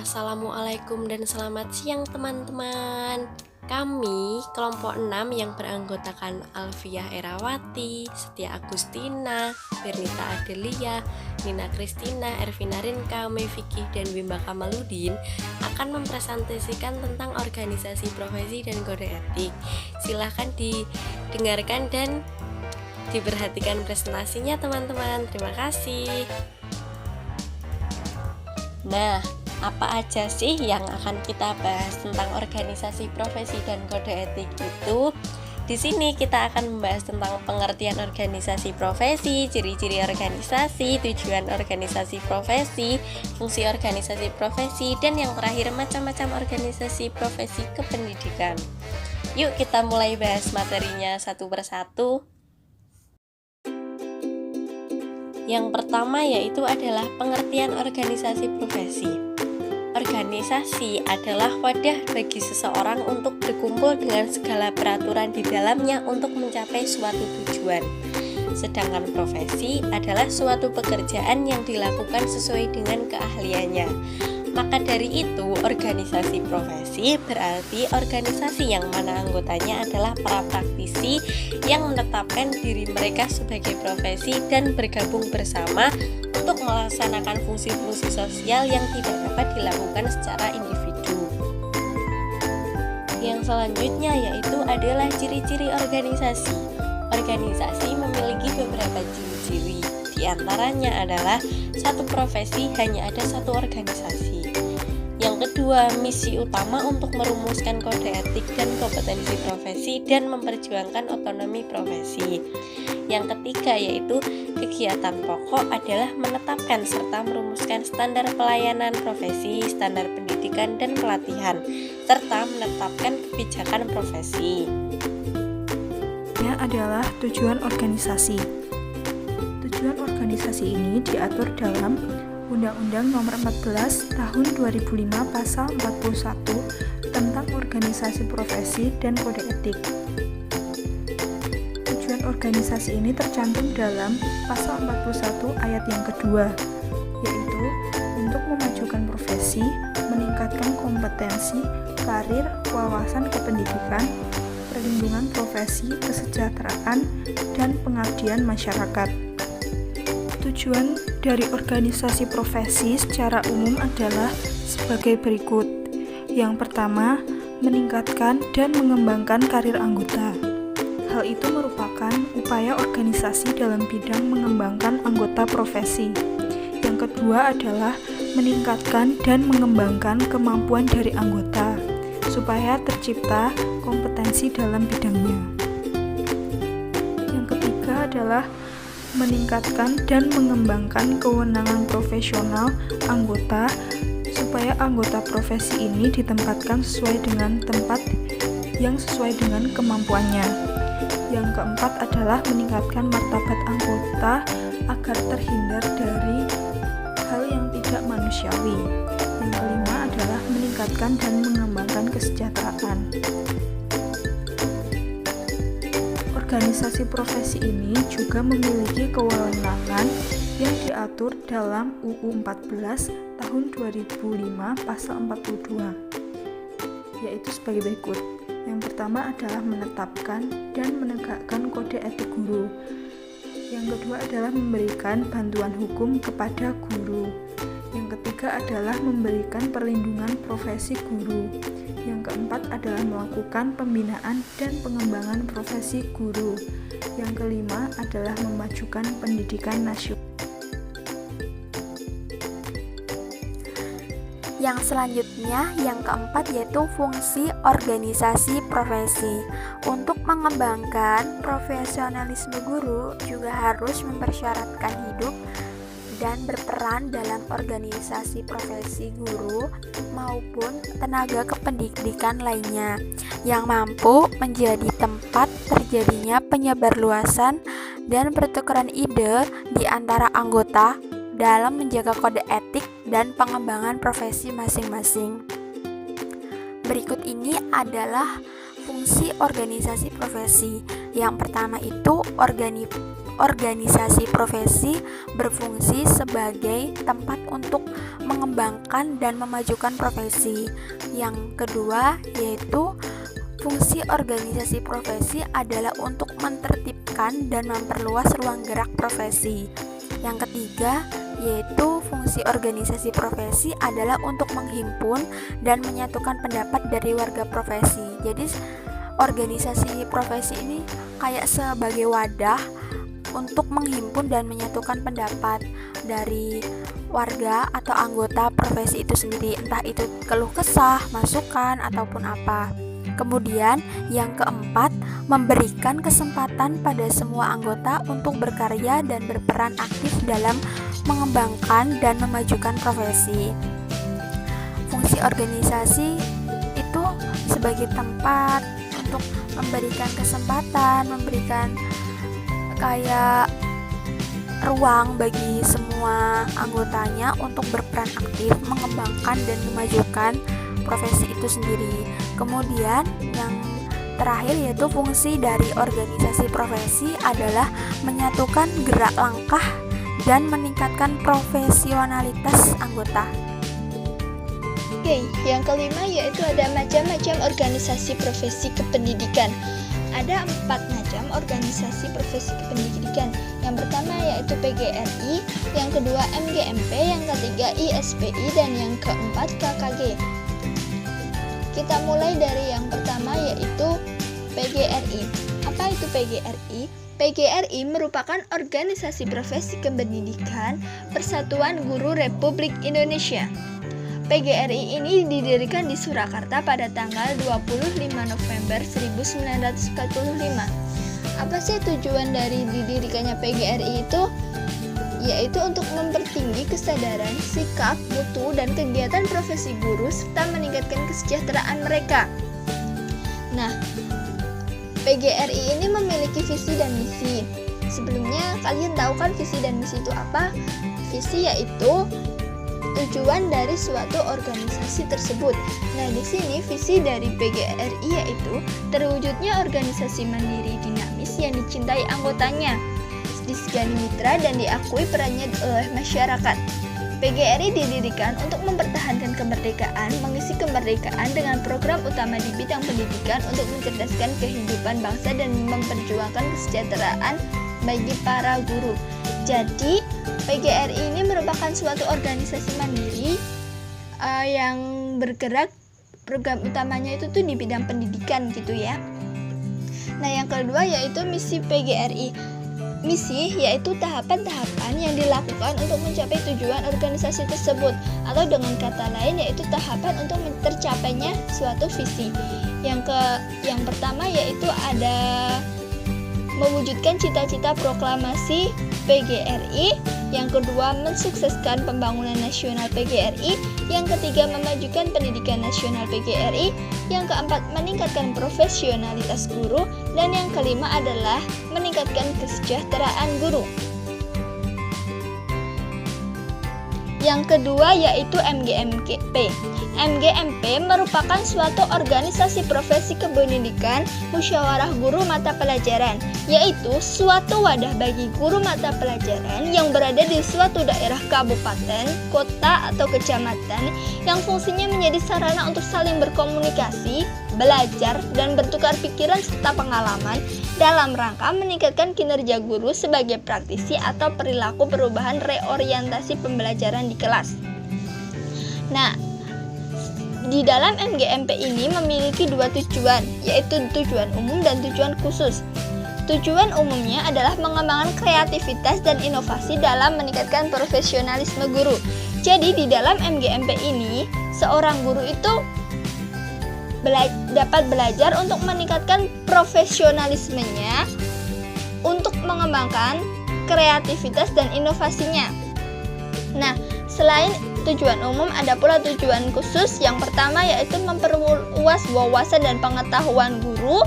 Assalamualaikum dan selamat siang teman-teman. Kami kelompok 6 yang beranggotakan Alfiah Erawati, Setia Agustina, Bernita Adelia, Nina Kristina, Ervina Rinka, Meviki, dan Bimba Kamaludin akan mempresentasikan tentang organisasi profesi dan kode etik. Silahkan didengarkan dan diperhatikan presentasinya teman-teman. Terima kasih. Nah, apa aja sih yang akan kita bahas tentang organisasi profesi dan kode etik itu? Di sini kita akan membahas tentang pengertian organisasi profesi, ciri-ciri organisasi, tujuan organisasi profesi, fungsi organisasi profesi, dan yang terakhir macam-macam organisasi profesi kependidikan. Yuk kita mulai bahas materinya satu persatu. Yang pertama yaitu adalah pengertian organisasi profesi. Organisasi adalah wadah bagi seseorang untuk berkumpul dengan segala peraturan di dalamnya untuk mencapai suatu tujuan. Sedangkan profesi adalah suatu pekerjaan yang dilakukan sesuai dengan keahliannya. Maka dari itu, organisasi profesi berarti organisasi yang mana anggotanya adalah para praktisi yang menetapkan diri mereka sebagai profesi dan bergabung bersama untuk melaksanakan fungsi-fungsi sosial yang tidak dapat dilakukan secara individu. Yang selanjutnya yaitu adalah ciri-ciri organisasi. Organisasi memiliki beberapa ciri-ciri. Di antaranya adalah satu profesi hanya ada satu organisasi. Yang kedua, misi utama untuk merumuskan kode etik dan kompetensi profesi dan memperjuangkan otonomi profesi. Yang ketiga yaitu kegiatan pokok adalah menetapkan serta merumuskan standar pelayanan profesi, standar pendidikan dan pelatihan, serta menetapkan kebijakan profesi. Ini adalah tujuan organisasi. Tujuan organisasi ini diatur dalam Undang-Undang Nomor 14 Tahun 2005 Pasal 41 tentang organisasi profesi dan kode etik. Tujuan organisasi ini tercantum dalam Pasal 41 ayat yang kedua, yaitu untuk memajukan profesi, meningkatkan kompetensi, karir, wawasan kependidikan, perlindungan profesi, kesejahteraan, dan pengabdian masyarakat. Tujuan dari organisasi profesi secara umum adalah sebagai berikut. Yang pertama, meningkatkan dan mengembangkan karir anggota. Hal itu merupakan upaya organisasi dalam bidang mengembangkan anggota profesi. Yang kedua adalah meningkatkan dan mengembangkan kemampuan dari anggota, supaya tercipta kompetensi dalam bidangnya. Yang ketiga adalah meningkatkan dan mengembangkan kewenangan profesional anggota supaya anggota profesi ini ditempatkan sesuai dengan tempat yang sesuai dengan kemampuannya. Yang keempat adalah meningkatkan martabat anggota agar terhindar dari hal yang tidak manusiawi. Yang kelima adalah meningkatkan dan mengembangkan kesejahteraan. Organisasi profesi ini juga memiliki kewenangan yang diatur dalam UU 14 tahun 2005 pasal 42, yaitu sebagai berikut. Yang pertama adalah menetapkan dan menegakkan kode etik guru. Yang kedua adalah memberikan bantuan hukum kepada guru. Yang ketiga adalah memberikan perlindungan profesi guru. Yang keempat adalah melakukan pembinaan dan pengembangan profesi guru. Yang kelima adalah memajukan pendidikan nasional. Yang selanjutnya, yang keempat yaitu fungsi organisasi profesi. Untuk mengembangkan profesionalisme guru juga harus mempersyaratkan hidup dan berperan dalam organisasi profesi guru maupun tenaga kependidikan lainnya yang mampu menjadi tempat terjadinya penyebarluasan dan pertukaran ide di antara anggota dalam menjaga kode etik dan pengembangan profesi masing-masing. Berikut ini adalah fungsi organisasi profesi. Yang pertama itu organisasi profesi berfungsi sebagai tempat untuk mengembangkan dan memajukan profesi. Yang kedua yaitu fungsi organisasi profesi adalah untuk menertibkan dan memperluas ruang gerak profesi. Yang ketiga yaitu fungsi organisasi profesi adalah untuk menghimpun dan menyatukan pendapat dari warga profesi. Jadi organisasi profesi ini kayak sebagai wadah untuk menghimpun dan menyatukan pendapat dari warga atau anggota profesi itu sendiri, entah itu keluh kesah, masukan, ataupun apa. Kemudian yang keempat, memberikan kesempatan pada semua anggota untuk berkarya dan berperan aktif dalam mengembangkan dan memajukan profesi. Fungsi organisasi itu sebagai tempat untuk memberikan kesempatan, memberikan kayak ruang bagi semua anggotanya untuk berperan aktif, mengembangkan dan memajukan profesi itu sendiri. Kemudian yang terakhir yaitu fungsi dari organisasi profesi adalah menyatukan gerak langkah dan meningkatkan profesionalitas anggota. Oke, yang kelima yaitu ada macam-macam organisasi profesi kependidikan. Ada 4 macam organisasi profesi kependidikan. Yang pertama yaitu PGRI, yang kedua MGMP, yang ketiga ISPI, dan yang keempat KKG. Kita mulai dari yang pertama yaitu PGRI. Apa itu PGRI? PGRI merupakan organisasi profesi kependidikan Persatuan Guru Republik Indonesia. PGRI ini didirikan di Surakarta pada tanggal 25 November 1945. Apa sih tujuan dari didirikannya PGRI itu? Yaitu untuk mempertinggi kesadaran, sikap, mutu, dan kegiatan profesi guru serta meningkatkan kesejahteraan mereka. Nah, PGRI ini memiliki visi dan misi. Sebelumnya kalian tahu kan visi dan misi itu apa? Visi yaitu tujuan dari suatu organisasi tersebut. Nah, di sini visi dari PGRI yaitu terwujudnya organisasi mandiri dinamis yang dicintai anggotanya, disegani mitra dan diakui perannya oleh masyarakat. PGRI didirikan untuk mempertahankan kemerdekaan, mengisi kemerdekaan dengan program utama di bidang pendidikan untuk mencerdaskan kehidupan bangsa dan memperjuangkan kesejahteraan bagi para guru. Jadi, PGRI ini merupakan suatu organisasi mandiri yang bergerak, program utamanya itu tuh di bidang pendidikan gitu ya. Nah, yang kedua yaitu misi PGRI. Misi yaitu tahapan-tahapan yang dilakukan untuk mencapai tujuan organisasi tersebut, atau dengan kata lain yaitu tahapan untuk tercapainya suatu visi. Yang pertama yaitu ada mewujudkan cita-cita proklamasi PGRI, yang kedua mensukseskan pembangunan nasional PGRI, yang ketiga memajukan pendidikan nasional PGRI, yang keempat meningkatkan profesionalitas guru, dan yang kelima adalah meningkatkan kesejahteraan guru. Yang kedua yaitu MGMP. MGMP merupakan suatu organisasi profesi kependidikan musyawarah guru mata pelajaran, yaitu suatu wadah bagi guru mata pelajaran yang berada di suatu daerah kabupaten, kota, atau kecamatan yang fungsinya menjadi sarana untuk saling berkomunikasi, belajar, dan bertukar pikiran serta pengalaman dalam rangka meningkatkan kinerja guru sebagai praktisi atau perilaku perubahan reorientasi pembelajaran di kelas. Nah, di dalam MGMP ini memiliki 2 tujuan, yaitu tujuan umum dan tujuan khusus. Tujuan umumnya adalah mengembangkan kreativitas dan inovasi dalam meningkatkan profesionalisme guru. Jadi di dalam MGMP ini, seorang guru itu dapat belajar untuk meningkatkan profesionalismenya untuk mengembangkan kreativitas dan inovasinya. Nah, selain tujuan umum ada pula tujuan khusus. Yang pertama yaitu memperluas wawasan dan pengetahuan guru.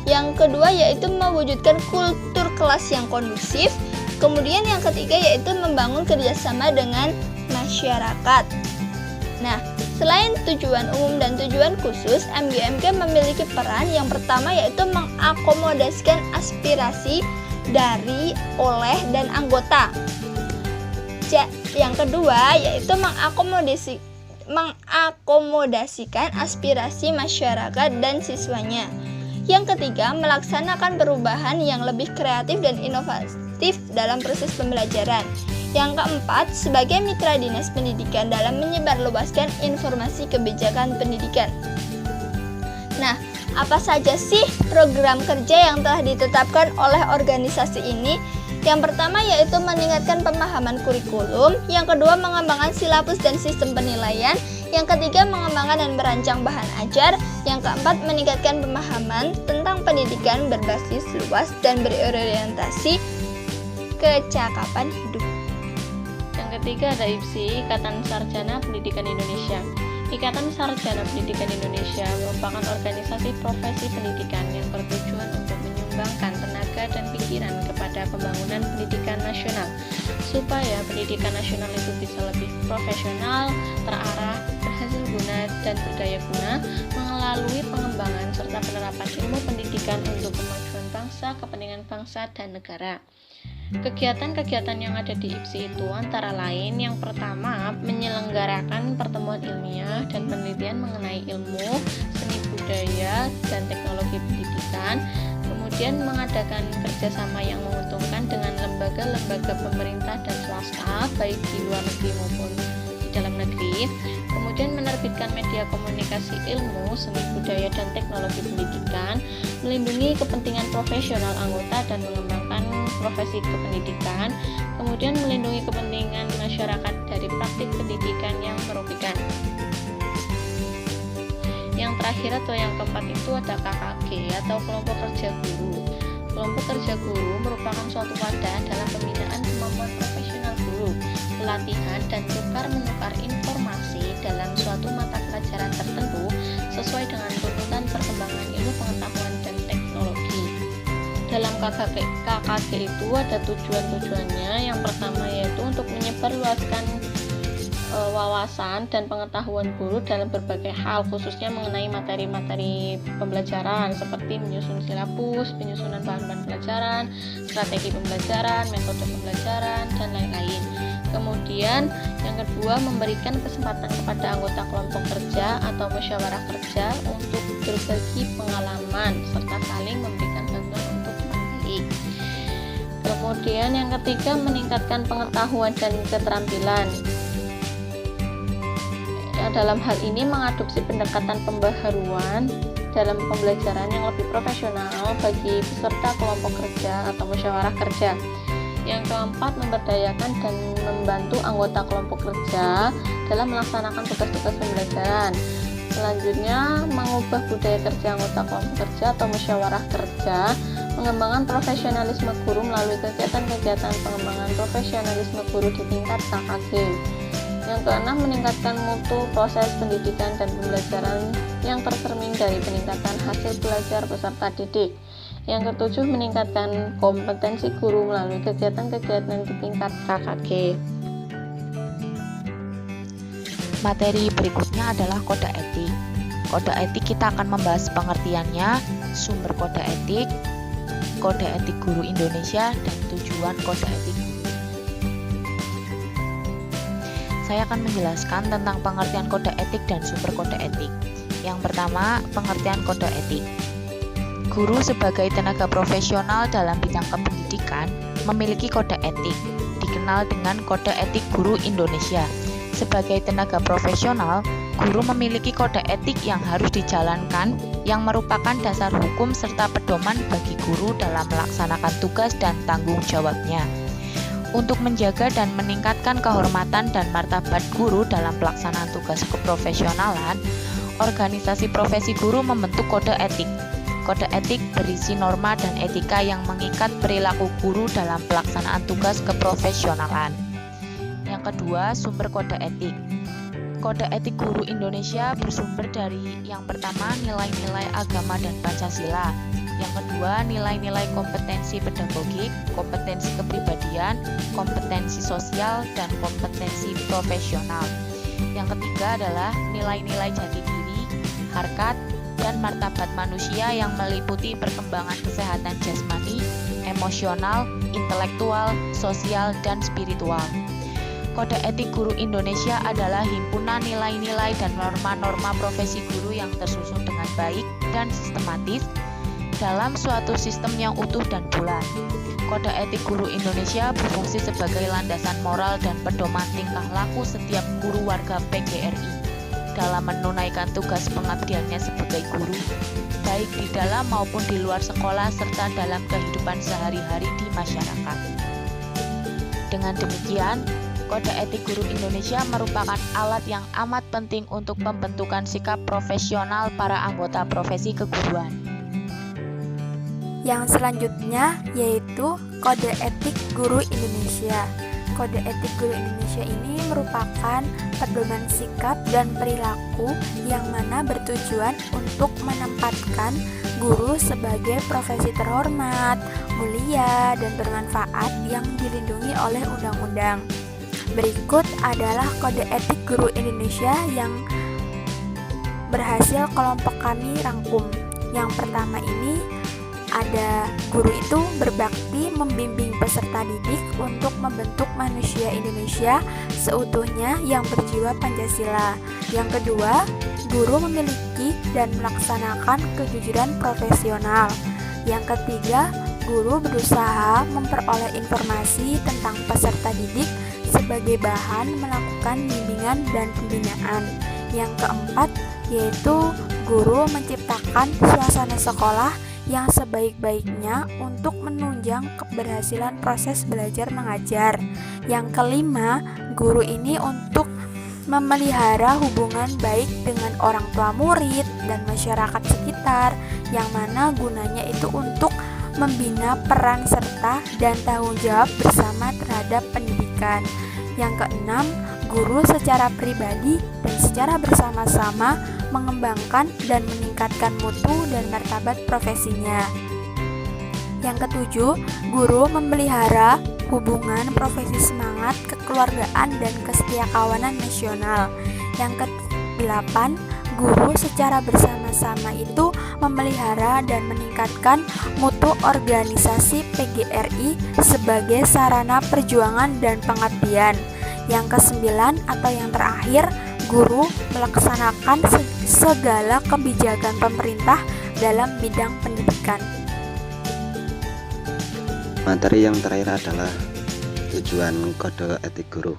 Yang kedua yaitu mewujudkan kultur kelas yang kondusif. Kemudian yang ketiga yaitu membangun kerjasama dengan masyarakat. Nah, selain tujuan umum dan tujuan khusus, MGMK memiliki peran yang pertama yaitu mengakomodasikan aspirasi dari, oleh, dan anggota. Yang kedua yaitu mengakomodasikan aspirasi masyarakat dan siswanya. Yang ketiga, melaksanakan perubahan yang lebih kreatif dan inovatif dalam proses pembelajaran. Yang keempat, sebagai mitra dinas pendidikan dalam menyebarluaskan informasi kebijakan pendidikan. Nah, apa saja sih program kerja yang telah ditetapkan oleh organisasi ini? Yang pertama yaitu meningkatkan pemahaman kurikulum, yang kedua mengembangkan silabus dan sistem penilaian, yang ketiga mengembangkan dan merancang bahan ajar, yang keempat meningkatkan pemahaman tentang pendidikan berbasis luas dan berorientasi kecakapan hidup. Yang ketiga ada IPSI, Ikatan Sarjana Pendidikan Indonesia. Ikatan Sarjana Pendidikan Indonesia merupakan organisasi profesi pendidikan yang bertujuan untuk menyumbangkan tenaga dan pikiran kepada pembangunan pendidikan nasional, supaya pendidikan nasional itu bisa lebih profesional, terarah, berhasil guna, dan berdaya guna melalui pengembangan serta penerapan ilmu pendidikan untuk kemajuan bangsa, kepentingan bangsa, dan negara. Kegiatan-kegiatan yang ada di IPSI itu antara lain, yang pertama, menyelenggarakan pertemuan ilmiah dan penelitian mengenai ilmu, seni budaya, dan teknologi pendidikan, kemudian mengadakan kerjasama yang menguntungkan dengan lembaga-lembaga pemerintah dan swasta, baik di luar negeri maupun di dalam negeri, kemudian menerbitkan media komunikasi ilmu, seni budaya, dan teknologi pendidikan, melindungi kepentingan profesional anggota dan mengembangkan profesi kependidikan, kemudian melindungi kepentingan masyarakat dari praktik pendidikan yang merugikan. Yang terakhir atau yang keempat itu ada KKG atau kelompok kerja guru. Kelompok kerja guru merupakan suatu wadah dalam pembinaan kemampuan profesional guru, pelatihan dan tukar-menukar informasi dalam suatu mata pelajaran tertentu sesuai dengan tuntutan perkembangan ilmu pengetahuan dan teknologi. Dalam KKG itu ada tujuan-tujuannya. Yang pertama yaitu untuk menyebarluaskan wawasan dan pengetahuan guru dalam berbagai hal, khususnya mengenai materi-materi pembelajaran seperti menyusun silabus, penyusunan bahan-bahan pelajaran, strategi pembelajaran, metode pembelajaran, dan lain-lain. Kemudian yang kedua, memberikan kesempatan kepada anggota kelompok kerja atau musyawarah kerja untuk berbagi pengalaman serta saling memberikan bantuan untuk teman baik. Kemudian yang ketiga, meningkatkan pengetahuan dan keterampilan. Dalam hal ini mengadopsi pendekatan pembaharuan dalam pembelajaran yang lebih profesional bagi peserta kelompok kerja atau musyawarah kerja. Yang keempat, memberdayakan dan membantu anggota kelompok kerja dalam melaksanakan tugas-tugas pembelajaran. Selanjutnya, mengubah budaya kerja anggota kelompok kerja atau musyawarah kerja, mengembangkan profesionalisme guru melalui kegiatan-kegiatan pengembangan profesionalisme guru di tingkat KKG. Yang keenam, meningkatkan mutu proses pendidikan dan pembelajaran yang tercermin dari peningkatan hasil belajar peserta didik. Yang ketujuh, meningkatkan kompetensi guru melalui kegiatan-kegiatan di tingkat KKG. Materi berikutnya adalah kode etik. Kode etik kita akan membahas pengertiannya, sumber kode etik guru Indonesia, dan tujuan kode etik. Saya akan menjelaskan tentang pengertian kode etik dan sumber kode etik. Yang pertama, pengertian kode etik. Guru sebagai tenaga profesional dalam bidang kependidikan memiliki kode etik, dikenal dengan Kode Etik Guru Indonesia. Sebagai tenaga profesional, guru memiliki kode etik yang harus dijalankan, yang merupakan dasar hukum serta pedoman bagi guru dalam melaksanakan tugas dan tanggung jawabnya. Untuk menjaga dan meningkatkan kehormatan dan martabat guru dalam pelaksanaan tugas keprofesionalan, organisasi profesi guru membentuk kode etik. Kode etik berisi norma dan etika yang mengikat perilaku guru dalam pelaksanaan tugas keprofesionalan. Yang kedua, sumber kode etik. Kode etik guru Indonesia bersumber dari yang pertama, nilai-nilai agama dan Pancasila. Yang kedua, nilai-nilai kompetensi pedagogik, kompetensi kepribadian, kompetensi sosial, dan kompetensi profesional. Yang ketiga adalah nilai-nilai jati diri, harkat, dan martabat manusia yang meliputi perkembangan kesehatan jasmani, emosional, intelektual, sosial, dan spiritual. Kode etik guru Indonesia adalah himpunan nilai-nilai dan norma-norma profesi guru yang tersusun dengan baik dan sistematis dalam suatu sistem yang utuh dan bulat. Kode etik guru Indonesia berfungsi sebagai landasan moral dan pedoman tingkah laku setiap guru warga PGRI dalam menunaikan tugas pengabdiannya sebagai guru, baik di dalam maupun di luar sekolah serta dalam kehidupan sehari-hari di masyarakat. Dengan demikian, Kode etik guru Indonesia merupakan alat yang amat penting untuk pembentukan sikap profesional para anggota profesi keguruan. Yang selanjutnya yaitu Kode Etik Guru Indonesia. Kode Etik Guru Indonesia ini merupakan pedoman sikap dan perilaku yang mana bertujuan untuk menempatkan guru sebagai profesi terhormat, mulia, dan bermanfaat yang dilindungi oleh undang-undang. Berikut adalah Kode Etik Guru Indonesia yang berhasil kelompok kami rangkum. Yang pertama ini ada guru itu berbakti membimbing peserta didik untuk membentuk manusia Indonesia seutuhnya yang berjiwa Pancasila. Yang kedua, guru memiliki dan melaksanakan kejujuran profesional. Yang ketiga, guru berusaha memperoleh informasi tentang peserta didik sebagai bahan melakukan bimbingan dan pembinaan. Yang keempat, yaitu guru menciptakan suasana sekolah yang sebaik-baiknya untuk menunjang keberhasilan proses belajar mengajar. Yang kelima, guru ini untuk memelihara hubungan baik dengan orang tua murid dan masyarakat sekitar, yang mana gunanya itu untuk membina peran serta dan tanggung jawab bersama terhadap pendidikan. Yang keenam, guru secara pribadi dan secara bersama-sama mengembangkan dan meningkatkan mutu dan martabat profesinya. Yang ketujuh, guru memelihara hubungan profesi semangat kekeluargaan dan kesetiakawanan nasional. Yang kedelapan, guru secara bersama-sama itu memelihara dan meningkatkan mutu organisasi PGRI sebagai sarana perjuangan dan pengabdian. Yang kesembilan atau yang terakhir, guru melaksanakan segala kebijakan pemerintah dalam bidang pendidikan. Materi yang terakhir adalah tujuan kode etik guru.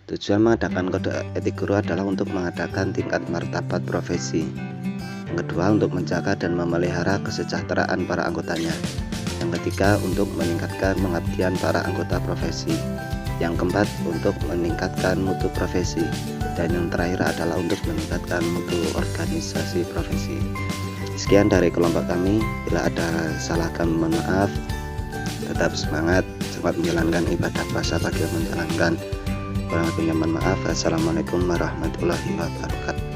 Tujuan mengadakan kode etik guru adalah untuk mengadakan tingkat martabat profesi. Yang kedua, untuk menjaga dan memelihara kesejahteraan para anggotanya. Yang ketiga, untuk meningkatkan pengabdian para anggota profesi. Yang keempat, untuk meningkatkan mutu profesi. Dan yang terakhir adalah untuk meningkatkan mutu organisasi profesi. Sekian dari kelompok kami. Bila ada salah kami mohon maaf. Tetap semangat, selamat menjalankan ibadah puasa bagi yang menjalankan. Kurang lebihnya mohon maaf. Assalamualaikum warahmatullahi wabarakatuh.